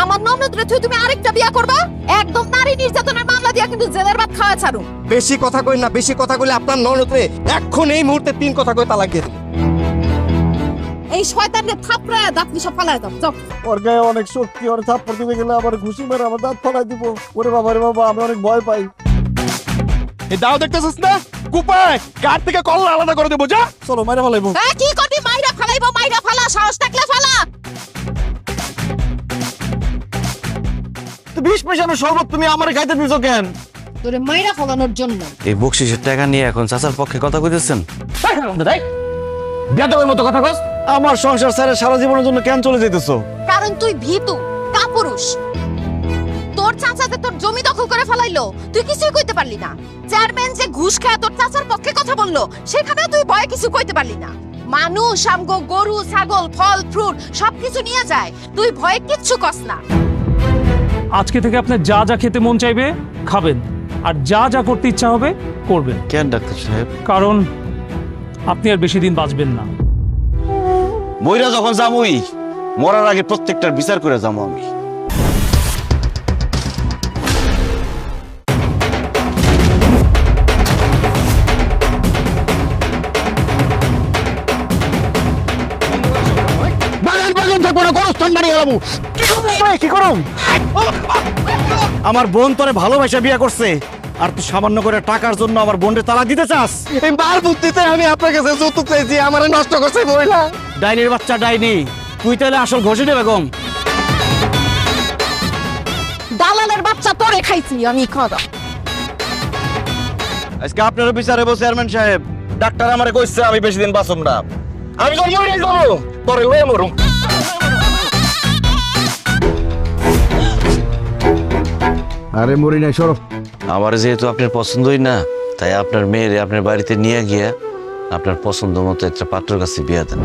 আমার ননদ রে তুমি আরেকটা বিয়া করবা? একদম নারী নির্যাতনের মামলা দিয়া কিন্তু জেলের ভাত খাওয়া ছাড়ু। বেশি কথা কই না, বেশি কথা কইলে আপনার ননদরে এখন এই মুহূর্তে 3 কথা কই তালাক দিয়ে দেব। এই শয়তানকে থাপড়ায় দাঁত নিশা ফালায় দাও। যাও। ওর গায়ে অনেক শক্তি, ওর থাপ্পড় দিতে গেলে আবার ঘুষি মেরে আমার দাঁত ফালাই দিব। ওরে বাবা রে বাবা, আমি অনেক ভয় পাই। এই দাও দেখতেছিস না কুপায় কার থেকে কল্লা আলাদা করে দেবো যা। চলো মাইরা ফেলাইবো। হ্যাঁ কি করবি? মাইরা ফালাইবো, মাইরা ফালা, সাহস থাকলে ফালা। তো 20 পয়সা শরবত তুমি আমারে খাইতে দিছো কেন? তোরে মাইরা ফলানোর জন্য। এই বকশিসের টাকা নিয়ে এখন চাচার পক্ষে কথা কইতেছেন? বেয়াদবের মতো কথা কস। আমার সংসার ছেড়ে সারা জীবনের জন্য কেন চলে যাইতেছো? কারণ তুই ভীতু, কাপুরুষ। তোর চাচাতে তোর জমি দখল করে ফেলাইলো, তুই কিছুই কইতে পারলি না। চেয়ারম্যান যে ঘুষ খায় তোর চাচার পক্ষে কথা বললো, সেখানে তুই ভয়ে কিছু কইতে পারলি না। মানুষ আমগো গরু, ছাগল, ফল, ফ্রুট সবকিছু নিয়ে যায়, তুই ভয়ে কিচ্ছু কস না। আজকে থেকে আপনার যা যা খেতে মন চাইবে খাবেন, আর যা যা করতে ইচ্ছা হবে করবেন। কেন ডাক্তার সাহেব? কারণ আপনি আর বেশি দিন বাঁচবেন না। মইরা যখন যামুই, মরার আগে প্রত্যেকটার বিচার করে যাবো আমি। আমার বোন তোরে ভালোবাসা বিয়ে করছে, আর তুই সামান্য করে টাকার জন্য আমার বোনকে তালাক দিতে চাস? এই বার বুদ্ধিতে আমি আপনার কাছে যৌতুক চাইছি, আমারে নষ্ট করছে বইলা। ডাইনির বাচ্চা ডাইনি, তুই তাহলে আসল ঘষিটে বেগম। দালালের বাচ্চা তোরে খাইছি আমি, খাওয়া। আজকে আপনার বিচারে বসে চেয়ারম্যান সাহেব, ডাক্তার আমারে কইছে আমি বেশি দিন বাঁচব না। আমি তো মরে যাবো, পরে লয়ে মরুম। আরে মরি নাই, সরব। আমার যেহেতু আপনার পছন্দই না, তাই আপনার মেয়েরে আপনার বাড়িতে নিয়ে গিয়ে আপনার পছন্দ মতো একটা পাত্রের কাছে বিয়ে দেন।